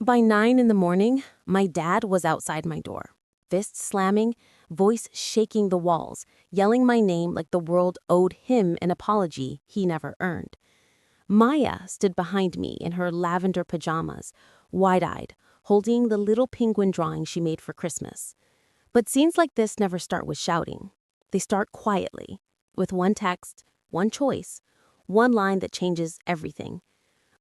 By 9 in the morning, my dad was outside my door, fists slamming, voice shaking the walls, yelling my name like the world owed him an apology he never earned. Maya stood behind me in her lavender pajamas, wide-eyed, holding the little penguin drawing she made for Christmas. But scenes like this never start with shouting. They start quietly, with one text, one choice, one line that changes everything.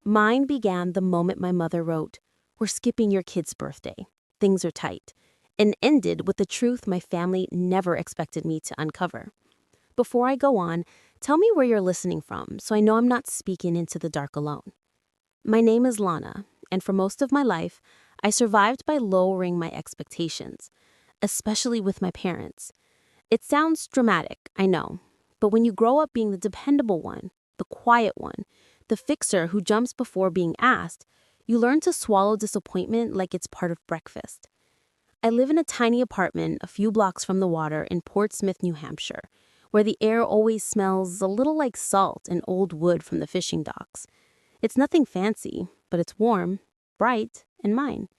Mine began the moment my mother wrote, "We're skipping your kid's birthday. Things are tight," and ended with the truth my family never expected me to uncover. Before I go on, tell me where you're listening from so I know I'm not speaking into the dark alone. My name is Lana, and for most of my life, I survived by lowering my expectations, especially with my parents. It sounds dramatic, I know, but when you grow up being the dependable one, the quiet one, the fixer who jumps before being asked, you learn to swallow disappointment like it's part of breakfast. I live in a tiny apartment a few blocks from the water in Portsmouth, New Hampshire, where the air always smells a little like salt and old wood from the fishing docks. It's nothing fancy, but it's warm, bright, and mine.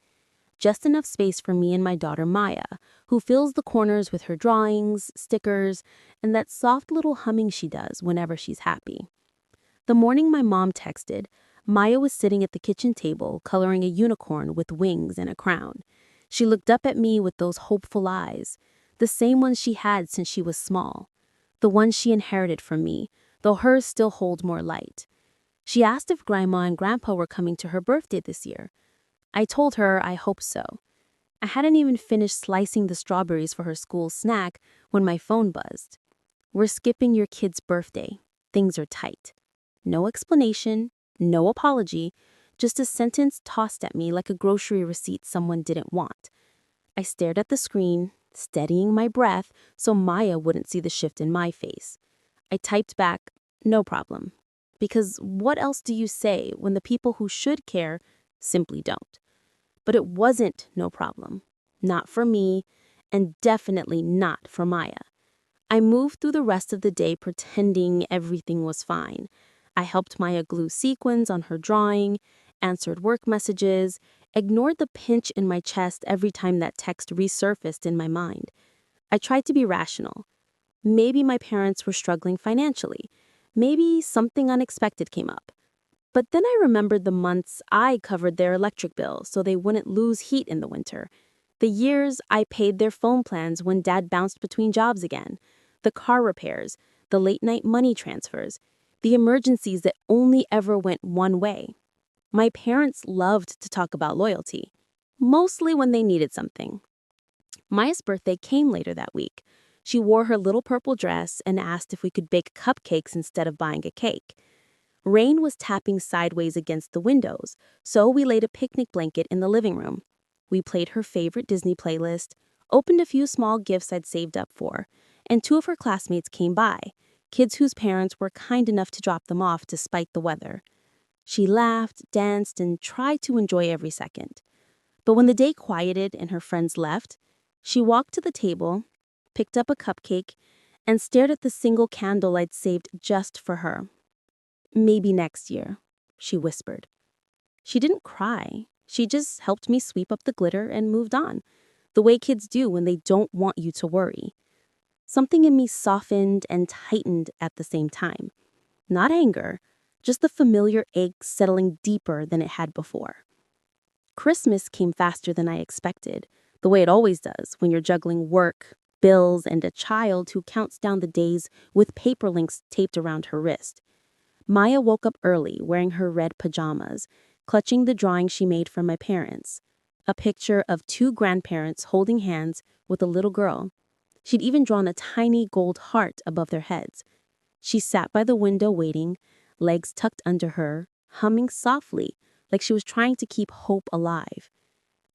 Just enough space for me and my daughter Maya, who fills the corners with her drawings, stickers, and that soft little humming she does whenever she's happy. The morning my mom texted, Maya was sitting at the kitchen table coloring a unicorn with wings and a crown. She looked up at me with those hopeful eyes, the same ones she had since she was small, the ones she inherited from me, though hers still hold more light. She asked if Grandma and Grandpa were coming to her birthday this year. I told her I hoped so. I hadn't even finished slicing the strawberries for her school snack when my phone buzzed. "We're skipping your kid's birthday. Things are tight." No explanation, no apology, just a sentence tossed at me like a grocery receipt someone didn't want. I stared at the screen, steadying my breath so Maya wouldn't see the shift in my face. I typed back, "No problem." Because what else do you say when the people who should care simply don't? But it wasn't no problem. Not for me, and definitely not for Maya. I moved through the rest of the day pretending everything was fine. I helped Maya glue sequins on her drawing, answered work messages, ignored the pinch in my chest every time that text resurfaced in my mind. I tried to be rational. Maybe my parents were struggling financially. Maybe something unexpected came up. But then I remembered the months I covered their electric bill so they wouldn't lose heat in the winter. The years I paid their phone plans when Dad bounced between jobs again. The car repairs, the late-night money transfers, the emergencies that only ever went one way. My parents loved to talk about loyalty, mostly when they needed something. Maya's birthday came later that week. She wore her little purple dress and asked if we could bake cupcakes instead of buying a cake. Rain was tapping sideways against the windows, so we laid a picnic blanket in the living room. We played her favorite Disney playlist, opened a few small gifts I'd saved up for, and two of her classmates came by, kids whose parents were kind enough to drop them off despite the weather. She laughed, danced, and tried to enjoy every second. But when the day quieted and her friends left, she walked to the table, picked up a cupcake, and stared at the single candle I'd saved just for her. "Maybe next year," she whispered. She didn't cry. She just helped me sweep up the glitter and moved on, the way kids do when they don't want you to worry. Something in me softened and tightened at the same time. Not anger, just the familiar ache settling deeper than it had before. Christmas came faster than I expected, the way it always does when you're juggling work, bills, and a child who counts down the days with paper links taped around her wrist. Maya woke up early, wearing her red pajamas, clutching the drawing she made for my parents. A picture of two grandparents holding hands with a little girl. She'd even drawn a tiny gold heart above their heads. She sat by the window waiting, legs tucked under her, humming softly, like she was trying to keep hope alive.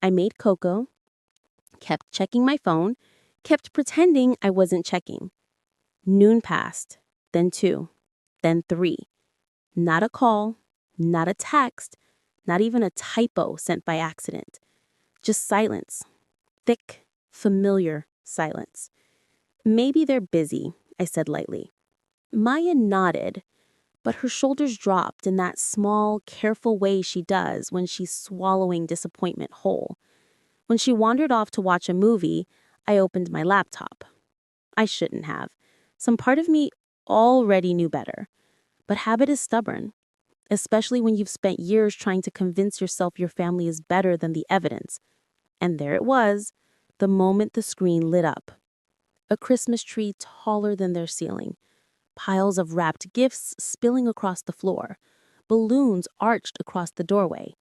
I made cocoa, kept checking my phone, kept pretending I wasn't checking. Noon passed, then 2, then 3. Not a call, not a text, not even a typo sent by accident. Just silence. Thick, familiar silence. "Maybe they're busy," I said lightly. Maya nodded, but her shoulders dropped in that small, careful way she does when she's swallowing disappointment whole. When she wandered off to watch a movie, I opened my laptop. I shouldn't have. Some part of me already knew better. But habit is stubborn, especially when you've spent years trying to convince yourself your family is better than the evidence. And there it was, the moment the screen lit up. A Christmas tree taller than their ceiling. Piles of wrapped gifts spilling across the floor. Balloons arched across the doorway.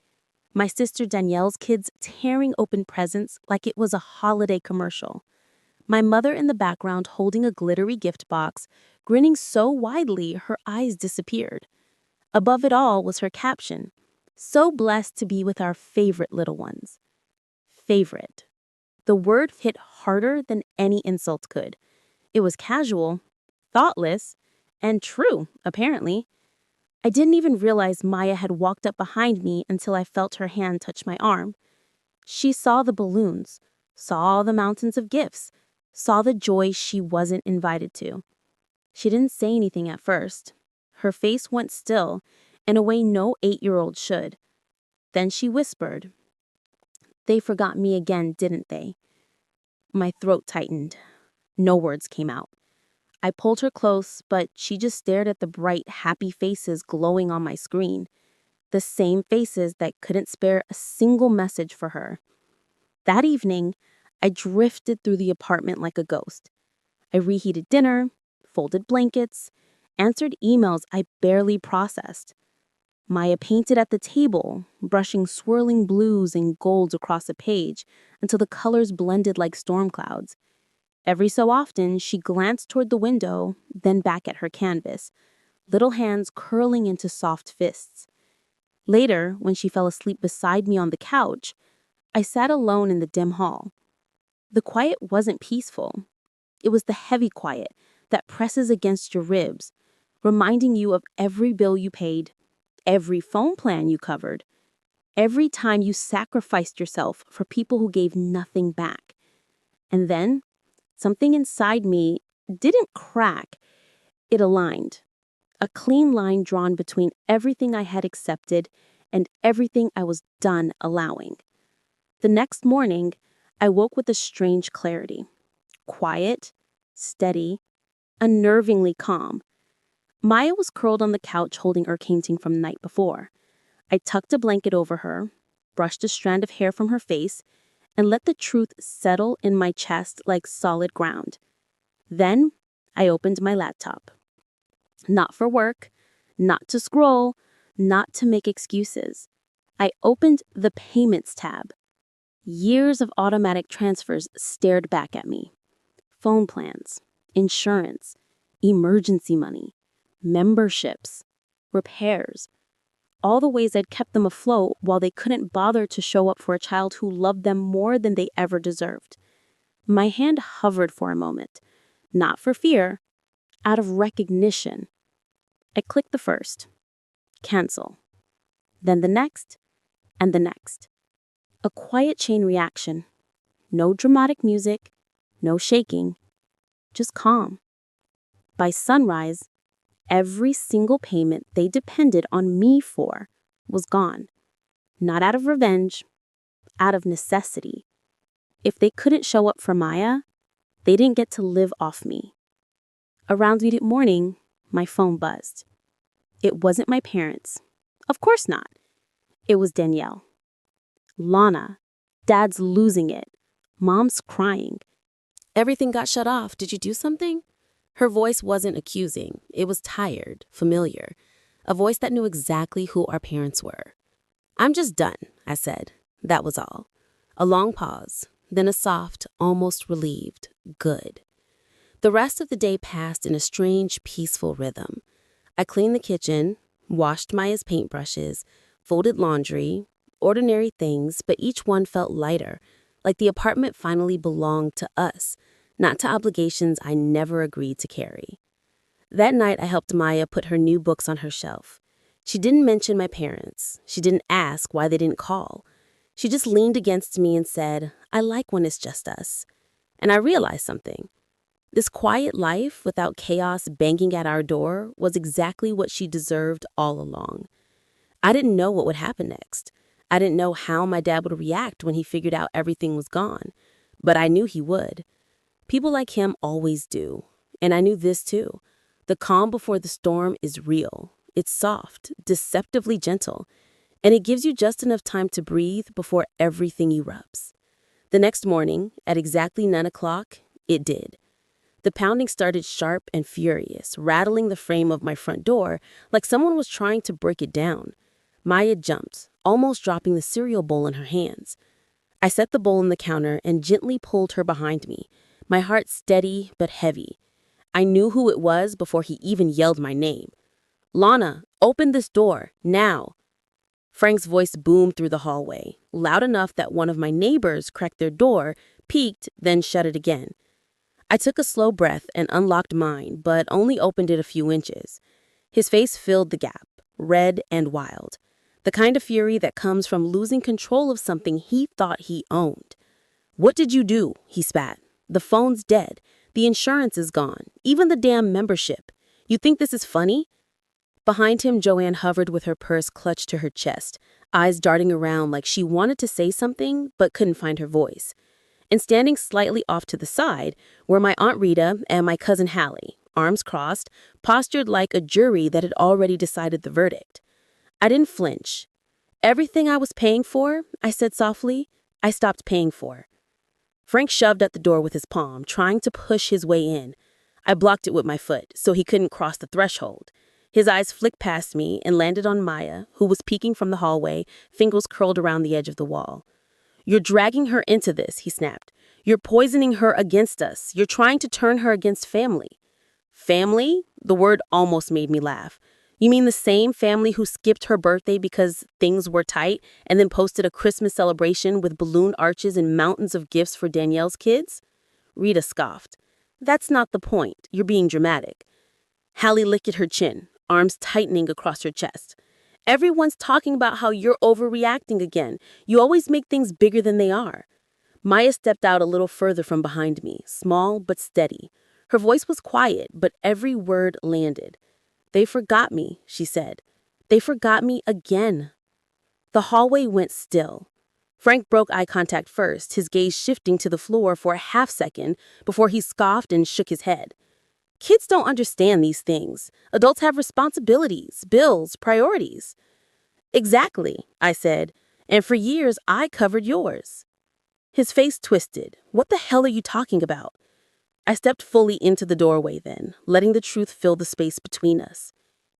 My sister Danielle's kids tearing open presents like it was a holiday commercial. My mother in the background holding a glittery gift box, grinning so widely her eyes disappeared. Above it all was her caption, "So blessed to be with our favorite little ones." Favorite. The word hit harder than any insult could. It was casual, thoughtless, and true, apparently. I didn't even realize Maya had walked up behind me until I felt her hand touch my arm. She saw the balloons, saw the mountains of gifts, saw the joy she wasn't invited to. She didn't say anything at first. Her face went still, in a way no 8-year-old should. Then she whispered, "They forgot me again, didn't they?" My throat tightened. No words came out. I pulled her close, but she just stared at the bright, happy faces glowing on my screen. The same faces that couldn't spare a single message for her. That evening, I drifted through the apartment like a ghost. I reheated dinner, folded blankets, answered emails I barely processed. Maya painted at the table, brushing swirling blues and golds across a page until the colors blended like storm clouds. Every so often, she glanced toward the window, then back at her canvas, little hands curling into soft fists. Later, when she fell asleep beside me on the couch, I sat alone in the dim hall. The quiet wasn't peaceful. It was the heavy quiet that presses against your ribs, reminding you of every bill you paid, every phone plan you covered, every time you sacrificed yourself for people who gave nothing back. And then, something inside me didn't crack, it aligned. A clean line drawn between everything I had accepted and everything I was done allowing. The next morning, I woke with a strange clarity. Quiet, steady, unnervingly calm. Maya was curled on the couch holding her painting from the night before. I tucked a blanket over her, brushed a strand of hair from her face, and let the truth settle in my chest like solid ground. Then, I opened my laptop. Not for work, not to scroll, not to make excuses. I opened the Payments tab. Years of automatic transfers stared back at me. Phone plans, insurance, emergency money, memberships, repairs. All the ways I'd kept them afloat while they couldn't bother to show up for a child who loved them more than they ever deserved. My hand hovered for a moment, not for fear, out of recognition. I clicked the first, cancel, then the next, and the next. A quiet chain reaction. No dramatic music, no shaking, just calm. By sunrise, every single payment they depended on me for was gone. Not out of revenge, out of necessity. If they couldn't show up for Maya, they didn't get to live off me. Around mid-morning, my phone buzzed. It wasn't my parents. Of course not. It was Danielle. "Lana, Dad's losing it. Mom's crying." "Everything got shut off. Did you do something?" Her voice wasn't accusing. It was tired, familiar. A voice that knew exactly who our parents were. "I'm just done," I said. That was all. A long pause, then a soft, almost relieved, "good." The rest of the day passed in a strange, peaceful rhythm. I cleaned the kitchen, washed Maya's paintbrushes, folded laundry, ordinary things, but each one felt lighter, like the apartment finally belonged to us, not to obligations I never agreed to carry. That night, I helped Maya put her new books on her shelf. She didn't mention my parents. She didn't ask why they didn't call. She just leaned against me and said, "I like when it's just us." And I realized something. This quiet life without chaos banging at our door was exactly what she deserved all along. I didn't know what would happen next. I didn't know how my dad would react when he figured out everything was gone, but I knew he would. People like him always do. And I knew this too. The calm before the storm is real. It's soft, deceptively gentle, and it gives you just enough time to breathe before everything erupts. The next morning, at exactly 9 o'clock, it did. The pounding started sharp and furious, rattling the frame of my front door like someone was trying to break it down. Maya jumped, almost dropping the cereal bowl in her hands. I set the bowl on the counter and gently pulled her behind me, my heart steady but heavy. I knew who it was before he even yelled my name. "Lana, open this door, now." Frank's voice boomed through the hallway, loud enough that one of my neighbors cracked their door, peeked, then shut it again. I took a slow breath and unlocked mine, but only opened it a few inches. His face filled the gap, red and wild. The kind of fury that comes from losing control of something he thought he owned. "What did you do?" he spat. "The phone's dead. The insurance is gone. Even the damn membership. You think this is funny?" Behind him, Joanne hovered with her purse clutched to her chest, eyes darting around like she wanted to say something but couldn't find her voice. And standing slightly off to the side were my Aunt Rita and my cousin Hallie, arms crossed, postured like a jury that had already decided the verdict. I didn't flinch. "Everything I was paying for," I said softly, "I stopped paying for." Frank shoved at the door with his palm, trying to push his way in. I blocked it with my foot so he couldn't cross the threshold. His eyes flicked past me and landed on Maya, who was peeking from the hallway, fingers curled around the edge of the wall. "You're dragging her into this," he snapped. "You're poisoning her against us. You're trying to turn her against family." "Family?" The word almost made me laugh. "You mean the same family who skipped her birthday because things were tight and then posted a Christmas celebration with balloon arches and mountains of gifts for Danielle's kids?" Rita scoffed. "That's not the point. You're being dramatic." Hallie lifted her chin, arms tightening across her chest. "Everyone's talking about how you're overreacting again. You always make things bigger than they are." Maya stepped out a little further from behind me, small but steady. Her voice was quiet, but every word landed. "They forgot me," she said. "They forgot me again." The hallway went still. Frank broke eye contact first, his gaze shifting to the floor for a half second before he scoffed and shook his head. "Kids don't understand these things. Adults have responsibilities, bills, priorities." "Exactly," I said, "and for years I covered yours." His face twisted. "What the hell are you talking about?" I stepped fully into the doorway then, letting the truth fill the space between us.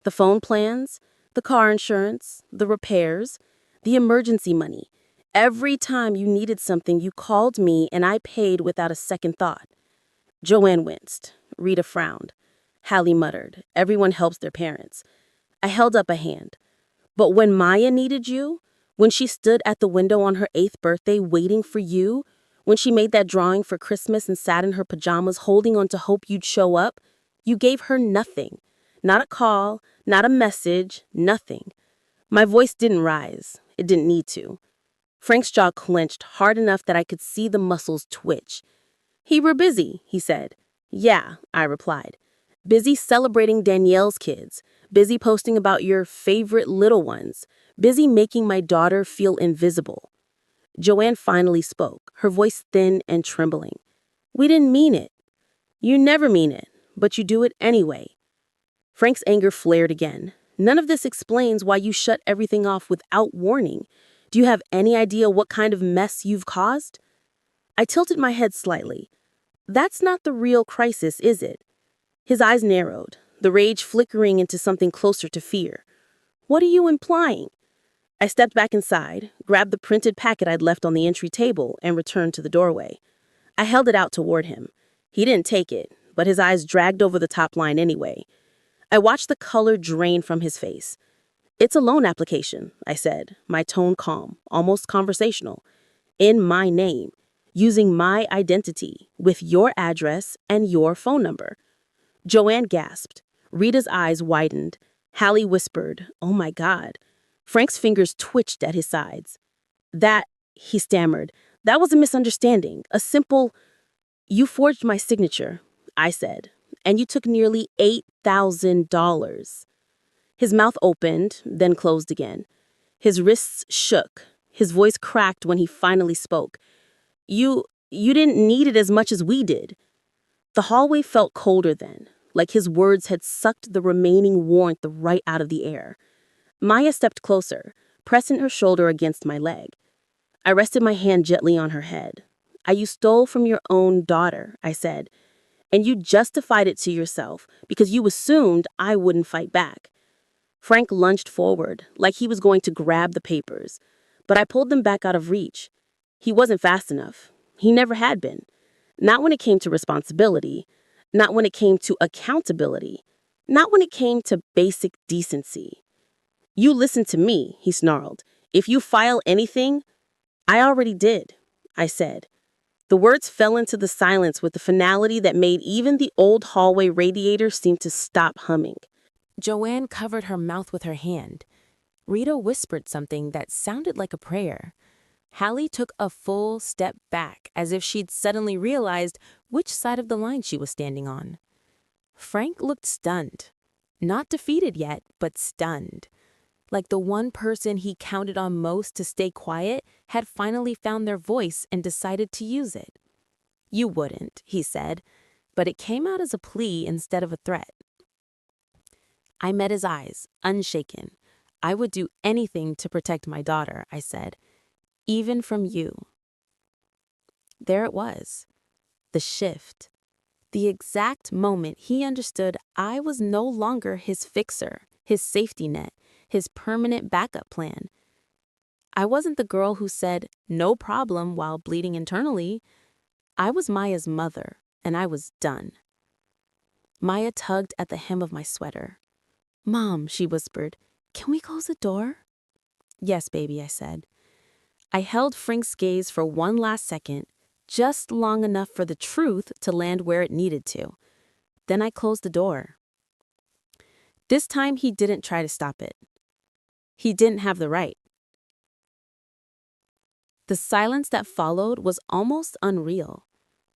The phone plans, the car insurance, the repairs, the emergency money. Every time you needed something, you called me and I paid without a second thought. Joanne winced. Rita frowned. Hallie muttered. "Everyone helps their parents." I held up a hand. "But when Maya needed you, when she stood at the window on her 8th birthday waiting for you, when she made that drawing for Christmas and sat in her pajamas holding on to hope you'd show up, you gave her nothing. Not a call, not a message, nothing." My voice didn't rise. It didn't need to. Frank's jaw clenched hard enough that I could see the muscles twitch. "He were busy," he said. "Yeah," I replied. "Busy celebrating Danielle's kids. Busy posting about your favorite little ones. Busy making my daughter feel invisible." Joanne finally spoke, her voice thin and trembling. "We didn't mean it." "You never mean it, but you do it anyway." Frank's anger flared again. "None of this explains why you shut everything off without warning. Do you have any idea what kind of mess you've caused?" I tilted my head slightly. "That's not the real crisis, is it?" His eyes narrowed, the rage flickering into something closer to fear. "What are you implying?" I stepped back inside, grabbed the printed packet I'd left on the entry table, and returned to the doorway. I held it out toward him. He didn't take it, but his eyes dragged over the top line anyway. I watched the color drain from his face. "It's a loan application," I said, my tone calm, almost conversational. "In my name, using my identity, with your address and your phone number." Joanne gasped. Rita's eyes widened. Hallie whispered, "Oh my God." Frank's fingers twitched at his sides. "That," he stammered, "that was a misunderstanding. A simple, you forged my signature. I said, and you took nearly $8,000. His mouth opened, then closed again. His wrists shook. His voice cracked when he finally spoke. You didn't need it as much as we did. The hallway felt colder then, like his words had sucked the remaining warmth right out of the air. Maya stepped closer, pressing her shoulder against my leg. I rested my hand gently on her head. You stole from your own daughter, I said, and you justified it to yourself because you assumed I wouldn't fight back. Frank lunged forward, like he was going to grab the papers, but I pulled them back out of reach. He wasn't fast enough. He never had been. Not when it came to responsibility, not when it came to accountability, not when it came to basic decency. You listen to me, he snarled. If you file anything, I already did, I said. The words fell into the silence with a finality that made even the old hallway radiator seem to stop humming. Joanne covered her mouth with her hand. Rita whispered something that sounded like a prayer. Hallie took a full step back, as if she'd suddenly realized which side of the line she was standing on. Frank looked stunned. Not defeated yet, but stunned. Like the one person he counted on most to stay quiet had finally found their voice and decided to use it. You wouldn't, he said, but it came out as a plea instead of a threat. I met his eyes, unshaken. I would do anything to protect my daughter, I said. Even from you. There it was. The shift. The exact moment he understood I was no longer his fixer, his safety net, his permanent backup plan. I wasn't the girl who said, no problem while bleeding internally. I was Maya's mother, and I was done. Maya tugged at the hem of my sweater. Mom, she whispered, can we close the door? Yes, baby, I said. I held Frank's gaze for one last second, just long enough for the truth to land where it needed to. Then I closed the door. This time he didn't try to stop it. He didn't have the right. The silence that followed was almost unreal.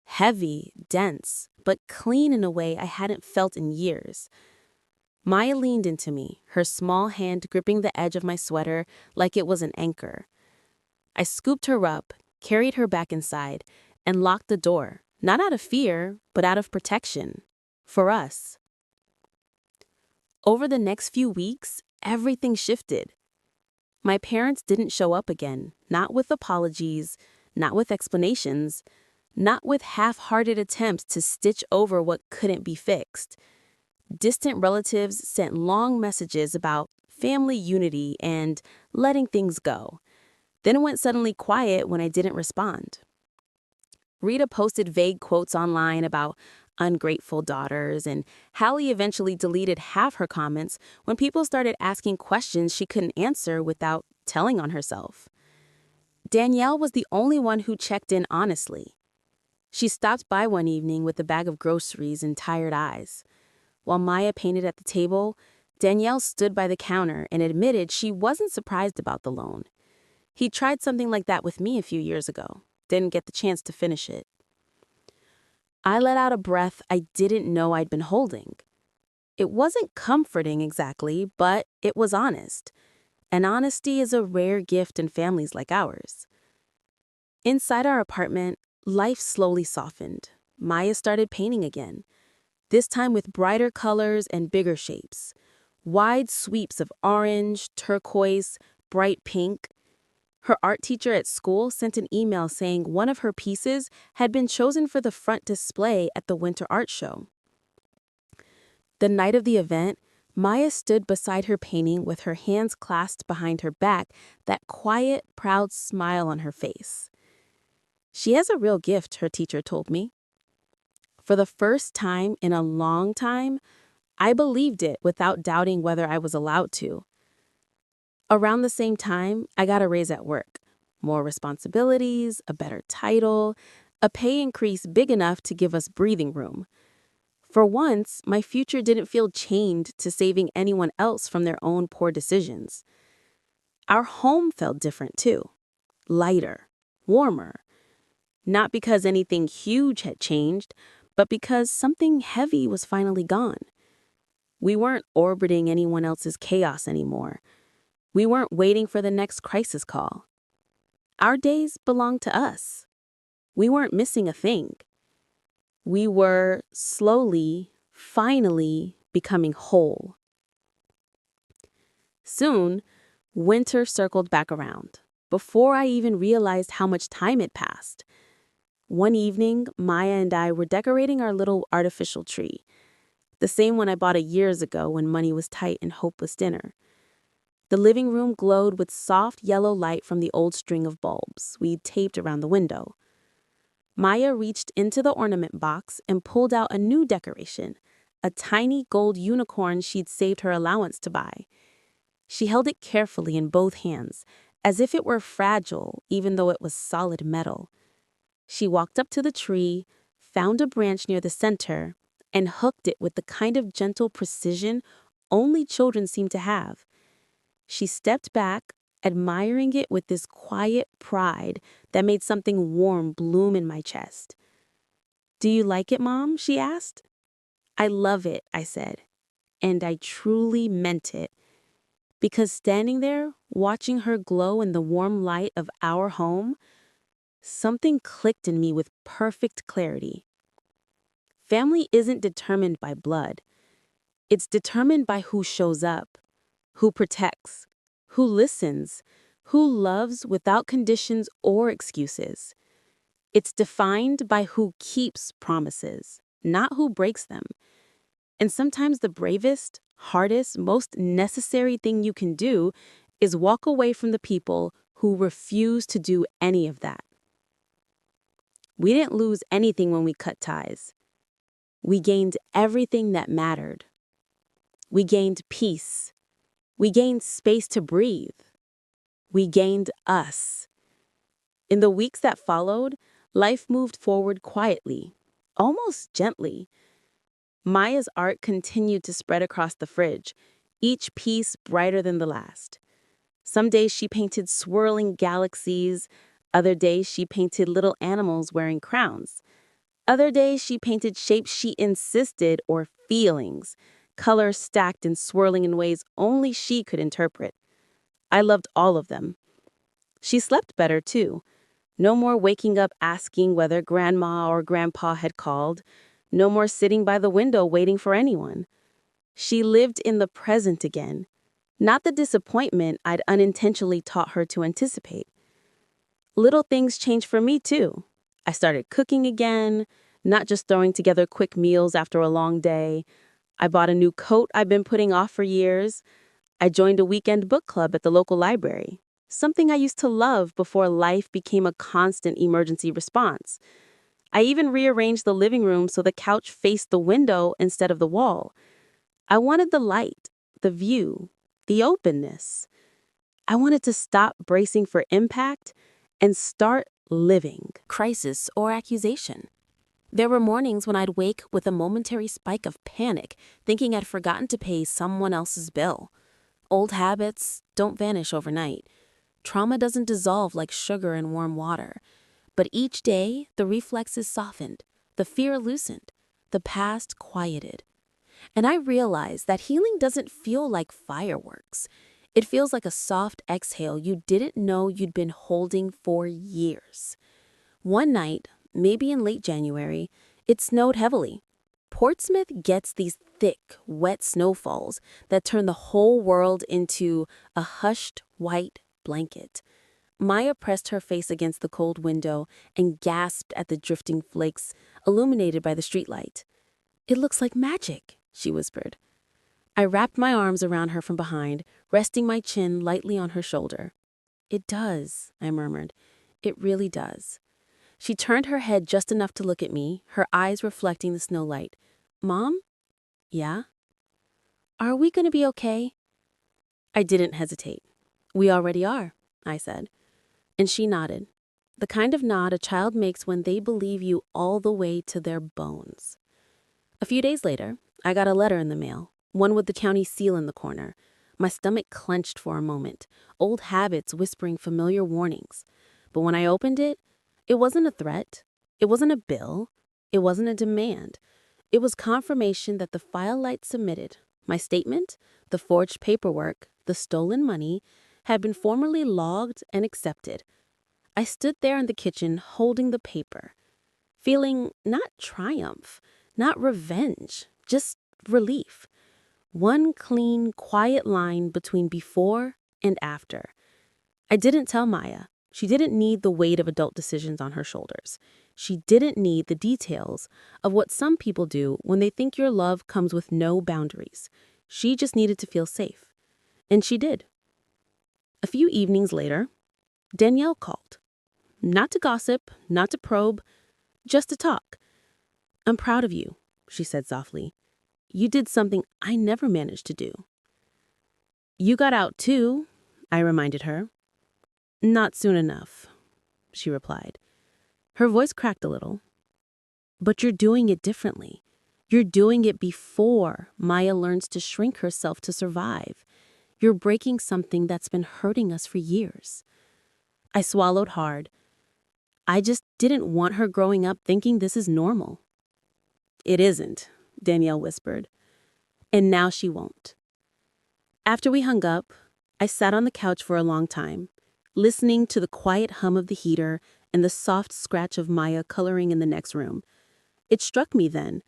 Heavy, dense, but clean in a way I hadn't felt in years. Maya leaned into me, her small hand gripping the edge of my sweater like it was an anchor. I scooped her up, carried her back inside, and locked the door, not out of fear, but out of protection. For us. Over the next few weeks, everything shifted. My parents didn't show up again, not with apologies, not with explanations, not with half-hearted attempts to stitch over what couldn't be fixed. Distant relatives sent long messages about family unity and letting things go. Then it went suddenly quiet when I didn't respond. Rita posted vague quotes online about ungrateful daughters, and Hallie eventually deleted half her comments when people started asking questions she couldn't answer without telling on herself. Danielle was the only one who checked in honestly. She stopped by one evening with a bag of groceries and tired eyes. While Maya painted at the table, Danielle stood by the counter and admitted she wasn't surprised about the loan. He tried something like that with me a few years ago. Didn't get the chance to finish it. I let out a breath I didn't know I'd been holding. It wasn't comforting exactly, but it was honest. And honesty is a rare gift in families like ours. Inside our apartment, life slowly softened. Maya started painting again, this time with brighter colors and bigger shapes. Wide sweeps of orange, turquoise, bright pink. Her art teacher at school sent an email saying one of her pieces had been chosen for the front display at the Winter Art Show. The night of the event, Maya stood beside her painting with her hands clasped behind her back, that quiet, proud smile on her face. She has a real gift, her teacher told me. For the first time in a long time, I believed it without doubting whether I was allowed to. Around the same time, I got a raise at work. More responsibilities, a better title, a pay increase big enough to give us breathing room. For once, my future didn't feel chained to saving anyone else from their own poor decisions. Our home felt different too. Lighter, warmer. Not because anything huge had changed, but because something heavy was finally gone. We weren't orbiting anyone else's chaos anymore. We weren't waiting for the next crisis call. Our days belonged to us. We weren't missing a thing. We were slowly, finally becoming whole. Soon, winter circled back around, before I even realized how much time had passed. One evening, Maya and I were decorating our little artificial tree, the same one I bought years ago when money was tight and hope was thinner. The living room glowed with soft yellow light from the old string of bulbs we'd taped around the window. Maya reached into the ornament box and pulled out a new decoration, a tiny gold unicorn she'd saved her allowance to buy. She held it carefully in both hands, as if it were fragile, even though it was solid metal. She walked up to the tree, found a branch near the center, and hooked it with the kind of gentle precision only children seem to have. She stepped back, admiring it with this quiet pride that made something warm bloom in my chest. "Do you like it, Mom?" she asked. "I love it," I said, and I truly meant it. Because standing there, watching her glow in the warm light of our home, something clicked in me with perfect clarity. Family isn't determined by blood. It's determined by who shows up, who protects, who listens, who loves without conditions or excuses. It's defined by who keeps promises, not who breaks them. And sometimes the bravest, hardest, most necessary thing you can do is walk away from the people who refuse to do any of that. We didn't lose anything when we cut ties. We gained everything that mattered. We gained peace. We gained space to breathe. We gained us. In the weeks that followed, life moved forward quietly, almost gently. Maya's art continued to spread across the fridge, each piece brighter than the last. Some days she painted swirling galaxies. Other days she painted little animals wearing crowns. Other days she painted shapes she insisted or feelings, colors stacked and swirling in ways only she could interpret. I loved all of them. She slept better, too. No more waking up asking whether Grandma or Grandpa had called. No more sitting by the window waiting for anyone. She lived in the present again, not the disappointment I'd unintentionally taught her to anticipate. Little things changed for me, too. I started cooking again, not just throwing together quick meals after a long day. I bought a new coat I've been putting off for years. I joined a weekend book club at the local library, something I used to love before life became a constant emergency response. I even rearranged the living room so the couch faced the window instead of the wall. I wanted the light, the view, the openness. I wanted to stop bracing for impact and start living. Crisis or accusation. There were mornings when I'd wake with a momentary spike of panic, thinking I'd forgotten to pay someone else's bill. Old habits don't vanish overnight. Trauma doesn't dissolve like sugar in warm water. But each day, the reflexes softened, the fear loosened, the past quieted. And I realized that healing doesn't feel like fireworks. It feels like a soft exhale you didn't know you'd been holding for years. One night, maybe in late January, it snowed heavily. Portsmouth gets these thick, wet snowfalls that turn the whole world into a hushed white blanket. Maya pressed her face against the cold window and gasped at the drifting flakes illuminated by the streetlight. "It looks like magic," she whispered. I wrapped my arms around her from behind, resting my chin lightly on her shoulder. "It does," I murmured. "It really does." She turned her head just enough to look at me, her eyes reflecting the snowlight. "Mom?" "Yeah?" "Are we going to be okay?" I didn't hesitate. "We already are," I said. And she nodded, the kind of nod a child makes when they believe you all the way to their bones. A few days later, I got a letter in the mail, one with the county seal in the corner. My stomach clenched for a moment, old habits whispering familiar warnings. But when I opened it, it wasn't a threat. It wasn't a bill. It wasn't a demand. It was confirmation that the file Light submitted, my statement, the forged paperwork, the stolen money, had been formally logged and accepted. I stood there in the kitchen holding the paper, feeling not triumph, not revenge, just relief. One clean, quiet line between before and after. I didn't tell Maya. She didn't need the weight of adult decisions on her shoulders. She didn't need the details of what some people do when they think your love comes with no boundaries. She just needed to feel safe. And she did. A few evenings later, Danielle called. Not to gossip, not to probe, just to talk. "I'm proud of you," she said softly. "You did something I never managed to do." "You got out too," I reminded her. "Not soon enough," she replied. Her voice cracked a little. "But you're doing it differently. You're doing it before Maya learns to shrink herself to survive. You're breaking something that's been hurting us for years." I swallowed hard. I just didn't want her growing up thinking this is normal. "It isn't," Danielle whispered. "And now she won't." After we hung up, I sat on the couch for a long time, listening to the quiet hum of the heater and the soft scratch of Maya coloring in the next room. It struck me then.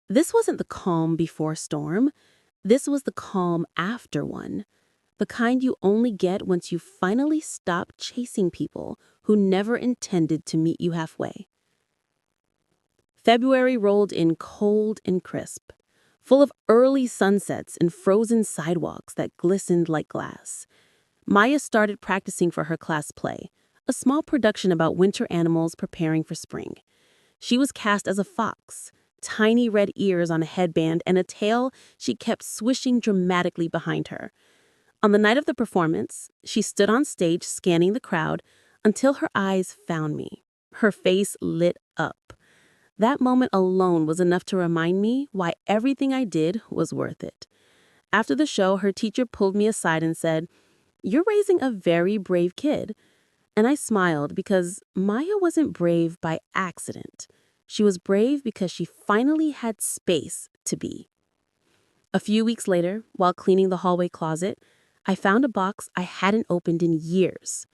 This wasn't the calm before storm. This was the calm after one. The kind you only get once you finally stop chasing people who never intended to meet you halfway. February rolled in cold and crisp, full of early sunsets and frozen sidewalks that glistened like glass. Maya started practicing for her class play, a small production about winter animals preparing for spring. She was cast as a fox, tiny red ears on a headband and a tail she kept swishing dramatically behind her. On the night of the performance, she stood on stage scanning the crowd until her eyes found me. Her face lit up. That moment alone was enough to remind me why everything I did was worth it. After the show, her teacher pulled me aside and said, "You're raising a very brave kid." And I smiled because Maya wasn't brave by accident. She was brave because she finally had space to be. A few weeks later, while cleaning the hallway closet, I found a box I hadn't opened in years.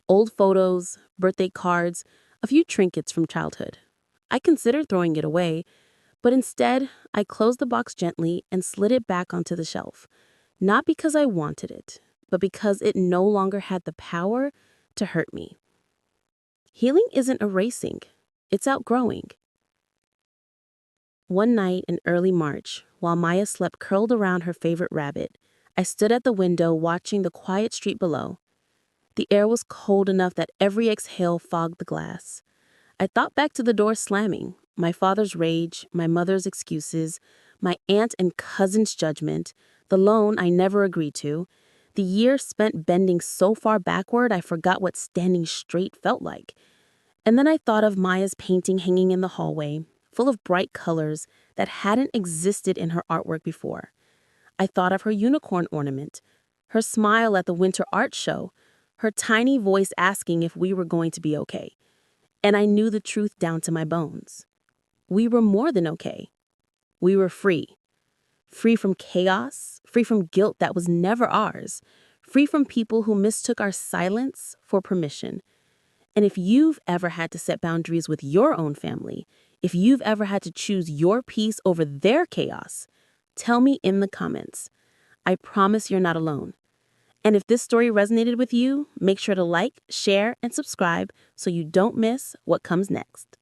Old photos, birthday cards, a few trinkets from childhood. I considered throwing it away, but instead, I closed the box gently and slid it back onto the shelf. Not because I wanted it, but because it no longer had the power to hurt me. Healing isn't erasing, it's outgrowing. One night in early March, while Maya slept curled around her favorite rabbit, I stood at the window watching the quiet street below. The air was cold enough that every exhale fogged the glass. I thought back to the door slamming, my father's rage, my mother's excuses, my aunt and cousin's judgment, the loan I never agreed to, the year spent bending so far backward I forgot what standing straight felt like. And then I thought of Maya's painting hanging in the hallway, full of bright colors that hadn't existed in her artwork before. I thought of her unicorn ornament, her smile at the winter art show, her tiny voice asking if we were going to be okay. And I knew the truth down to my bones. We were more than okay. We were free. Free from chaos, free from guilt that was never ours, free from people who mistook our silence for permission. And if you've ever had to set boundaries with your own family, if you've ever had to choose your peace over their chaos, tell me in the comments. I promise you're not alone. And if this story resonated with you, make sure to like, share, and subscribe so you don't miss what comes next.